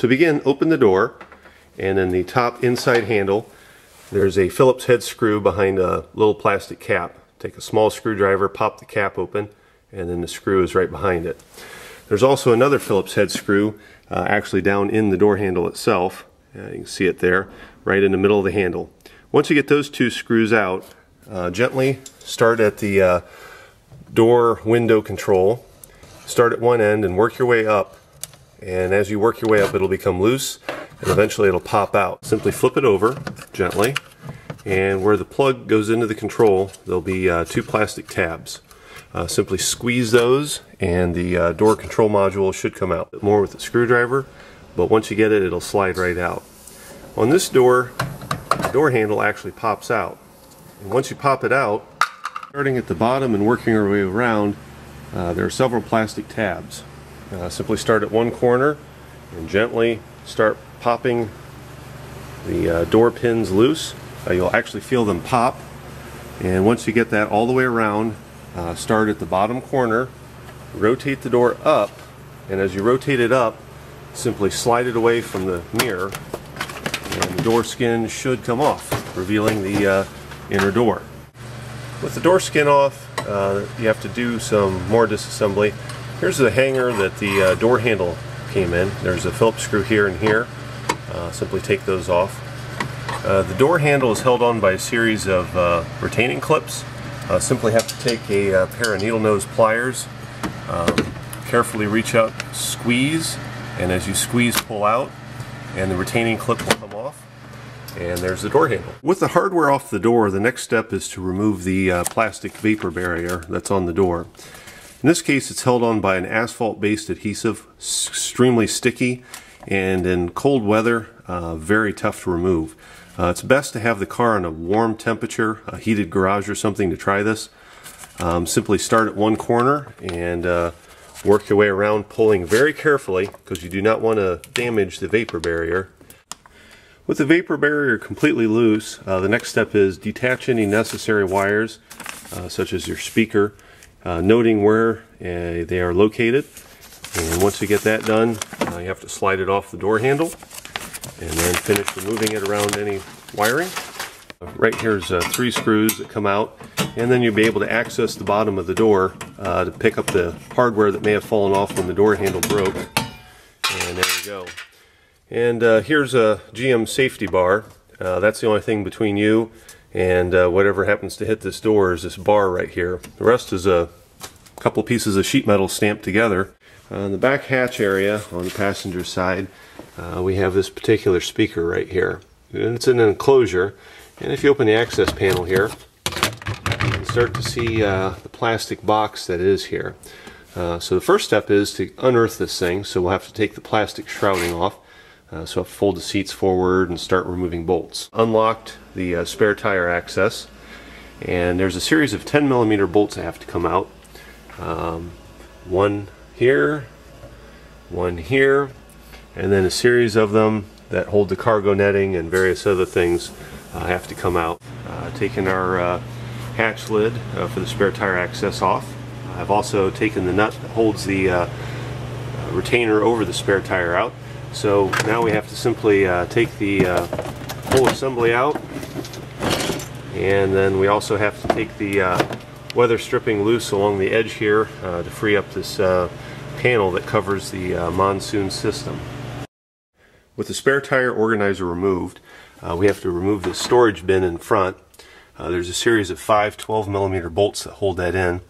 To begin, open the door, and in the top inside handle there's a Phillips head screw behind a little plastic cap. Take a small screwdriver, pop the cap open, and then the screw is right behind it. There's also another Phillips head screw actually down in the door handle itself. You can see it there, right in the middle of the handle. Once you get those two screws out, gently start at the door window control. Start at one end and work your way up. And as you work your way up, it'll become loose, and eventually it'll pop out. Simply flip it over gently, and where the plug goes into the control, there'll be two plastic tabs. Simply squeeze those, and the door control module should come out. More with the screwdriver, but once you get it, it'll slide right out. On this door, the door handle actually pops out. And once you pop it out, starting at the bottom and working our way around, there are several plastic tabs. Simply start at one corner and gently start popping the door pins loose. You'll actually feel them pop, and once you get that all the way around, start at the bottom corner, rotate the door up, and as you rotate it up, simply slide it away from the mirror, and the door skin should come off, revealing the inner door. With the door skin off, you have to do some more disassembly. Here's the hanger that the door handle came in. There's a Phillips screw here and here. Simply take those off. The door handle is held on by a series of retaining clips. Simply have to take a pair of needle nose pliers, carefully reach out, squeeze, and as you squeeze, pull out, and the retaining clip will come off. And there's the door handle. With the hardware off the door, the next step is to remove the plastic vapor barrier that's on the door. In this case, it's held on by an asphalt-based adhesive, extremely sticky, and in cold weather, very tough to remove. It's best to have the car in a warm temperature, a heated garage or something to try this. Simply start at one corner and work your way around, pulling very carefully because you do not want to damage the vapor barrier. With the vapor barrier completely loose, the next step is detach any necessary wires, such as your speaker, noting where they are located. And once you get that done, you have to slide it off the door handle and then finish removing it around any wiring. Right here's 3 screws that come out, and then you'll be able to access the bottom of the door to pick up the hardware that may have fallen off when the door handle broke. And there you go. And here's a GM safety bar. That's the only thing between you and whatever happens to hit this door is this bar right here. The rest is a couple pieces of sheet metal stamped together. In the back hatch area on the passenger side, we have this particular speaker right here. And it's in an enclosure, and if you open the access panel here, you can start to see the plastic box that is here. So the first step is to unearth this thing, so we'll have to take the plastic shrouding off. So I'll have to fold the seats forward and start removing bolts. Unlocked the spare tire access, and there's a series of 10mm bolts that have to come out. One here, one here, and then a series of them that hold the cargo netting and various other things have to come out. Taking our hatch lid for the spare tire access off. I've also taken the nut that holds the retainer over the spare tire out. So now we have to simply take the whole assembly out, and then we also have to take the weather stripping loose along the edge here to free up this panel that covers the monsoon system. With the spare tire organizer removed, we have to remove the storage bin in front. There's a series of 5 12mm bolts that hold that in.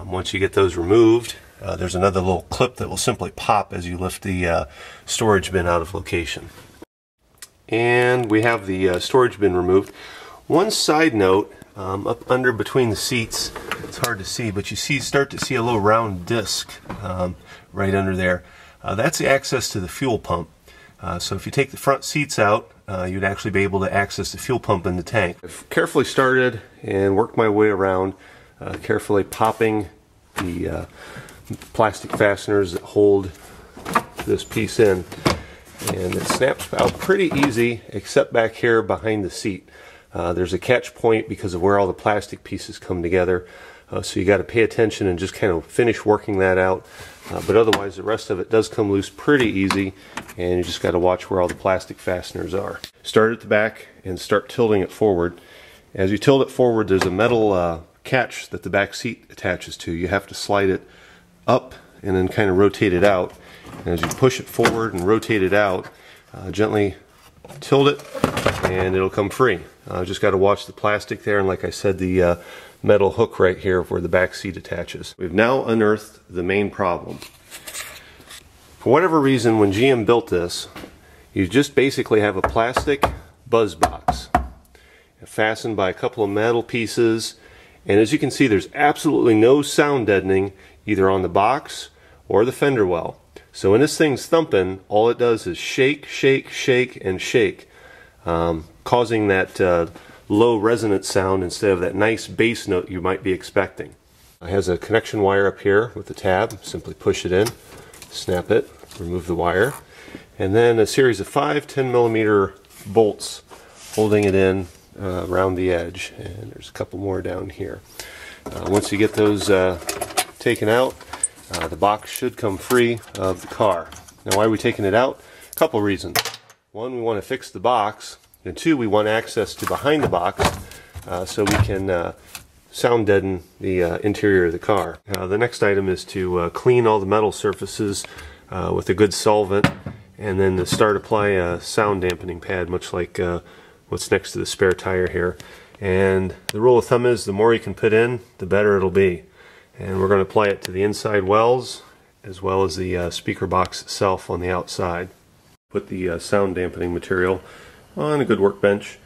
Once you get those removed, there's another little clip that will simply pop as you lift the storage bin out of location. And we have the storage bin removed. One side note, up under between the seats, it's hard to see, but you start to see a little round disc right under there. That's the access to the fuel pump. So if you take the front seats out, you'd actually be able to access the fuel pump in the tank. I've carefully started and worked my way around, carefully popping the plastic fasteners that hold this piece in, and it snaps out pretty easy except back here behind the seat. There's a catch point because of where all the plastic pieces come together, So you got to pay attention and just kind of finish working that out. But otherwise, the rest of it does come loose pretty easy, and you just got to watch where all the plastic fasteners are. Start at the back and start tilting it forward. As you tilt it forward, there's a metal catch that the back seat attaches to. You have to slide it up and then kind of rotate it out. And as you push it forward and rotate it out, gently tilt it and it'll come free. Just got to watch the plastic there, and like I said, the metal hook right here where the back seat attaches. We've now unearthed the main problem. For whatever reason, when GM built this, you just basically have a plastic buzz box fastened by a couple of metal pieces, and as you can see, there's absolutely no sound deadening either on the box or the fender well. So when this thing's thumping, all it does is shake, shake, shake, and shake, causing that low resonance sound instead of that nice bass note you might be expecting. It has a connection wire up here with the tab. Simply push it in, snap it, remove the wire, and then a series of 5 10mm bolts holding it in around the edge, and there's a couple more down here. Once you get those taken out, the box should come free of the car. Now, why are we taking it out? A couple reasons. One, we want to fix the box, and two, we want access to behind the box so we can sound deaden the interior of the car. The next item is to clean all the metal surfaces with a good solvent, and then to start apply a sound dampening pad, much like what's next to the spare tire here. And the rule of thumb is the more you can put in, the better it'll be. And we're going to apply it to the inside wells as well as the speaker box itself on the outside. Put the sound dampening material on a good workbench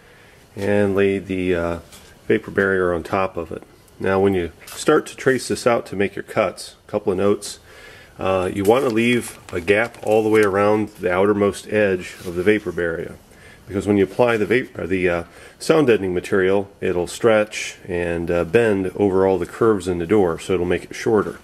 and lay the vapor barrier on top of it. Now, when you start to trace this out to make your cuts, a couple of notes. You want to leave a gap all the way around the outermost edge of the vapor barrier, because when you apply the sound deadening material, it'll stretch and bend over all the curves in the door, so it'll make it shorter.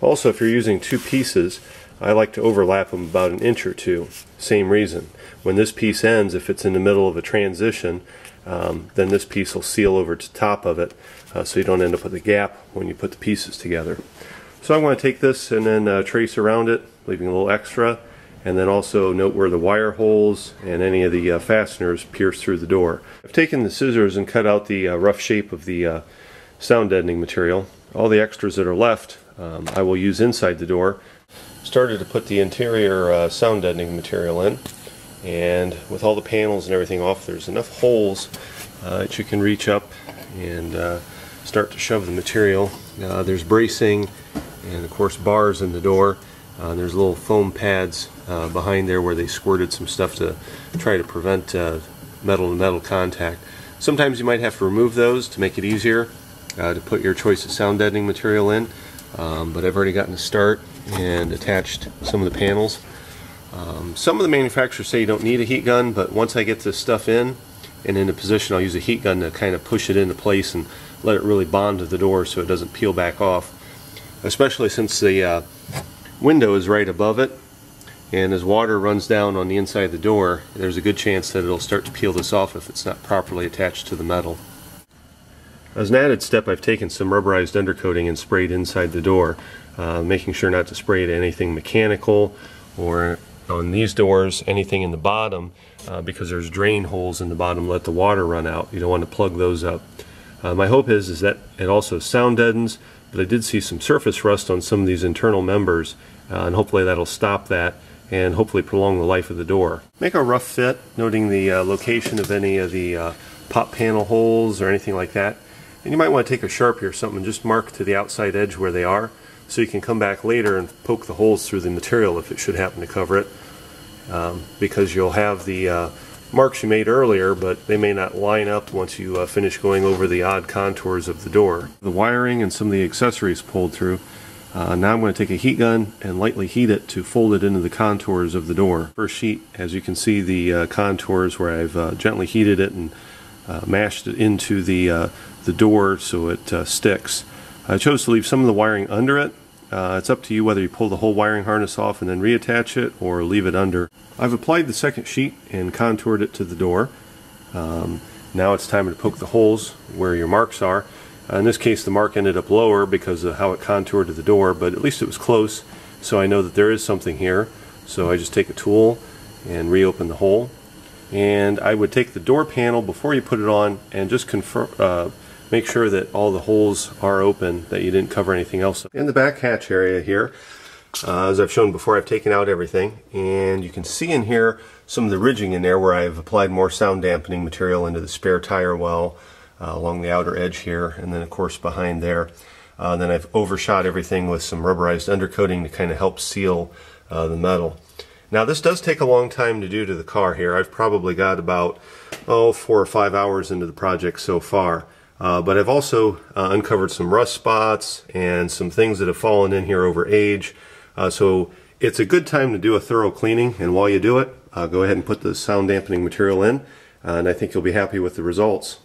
Also, if you're using two pieces, I like to overlap them about 1 inch or 2. Same reason. When this piece ends, if it's in the middle of a transition, then this piece will seal over to the top of it, so you don't end up with a gap when you put the pieces together. So I'm going to take this and then trace around it, leaving a little extra, and then also note where the wire holes and any of the fasteners pierce through the door. I've taken the scissors and cut out the rough shape of the sound deadening material. All the extras that are left I will use inside the door. Started to put the interior sound deadening material in, and with all the panels and everything off, there's enough holes that you can reach up and start to shove the material. There's bracing and of course bars in the door. There's little foam pads behind there where they squirted some stuff to try to prevent metal-to-metal contact. Sometimes you might have to remove those to make it easier to put your choice of sound deadening material in, but I've already gotten a start and attached some of the panels. Some of the manufacturers say you don't need a heat gun, but once I get this stuff in and in a position, I'll use a heat gun to kind of push it into place and let it really bond to the door so it doesn't peel back off, especially since the window is right above it, and as water runs down on the inside of the door, there's a good chance that it'll start to peel this off if it's not properly attached to the metal. As an added step, I've taken some rubberized undercoating and sprayed inside the door, making sure not to spray it anything mechanical, or on these doors anything in the bottom, because there's drain holes in the bottom, let the water run out. You don't want to plug those up. My hope is that it also sound deadens, but I did see some surface rust on some of these internal members, and hopefully that'll stop that and hopefully prolong the life of the door. Make a rough fit, noting the location of any of the pop panel holes or anything like that. And you might want to take a Sharpie or something and just mark to the outside edge where they are, so you can come back later and poke the holes through the material if it should happen to cover it, because you'll have the marks you made earlier, but they may not line up once you finish going over the odd contours of the door. The wiring and some of the accessories pulled through. Now I'm going to take a heat gun and lightly heat it to fold it into the contours of the door. First sheet, as you can see, the contours where I've gently heated it and mashed it into the door so it sticks. I chose to leave some of the wiring under it. It's up to you whether you pull the whole wiring harness off and then reattach it or leave it under. I've applied the second sheet and contoured it to the door. Now it's time to poke the holes where your marks are. In this case the mark ended up lower because of how it contoured to the door, but at least it was close, so I know that there is something here. So I just take a tool and reopen the hole. And I would take the door panel before you put it on and just confirm, make sure that all the holes are open, that you didn't cover anything else. In the back hatch area here, as I've shown before, I've taken out everything, and you can see in here some of the ridging in there where I've applied more sound dampening material into the spare tire well along the outer edge here, and then of course behind there. Then I've overshot everything with some rubberized undercoating to kind of help seal the metal. Now this does take a long time to do to the car here. I've probably got about 4 or 5 hours into the project so far. But I've also uncovered some rust spots and some things that have fallen in here over age. So it's a good time to do a thorough cleaning, and while you do it, go ahead and put the sound dampening material in, and I think you'll be happy with the results.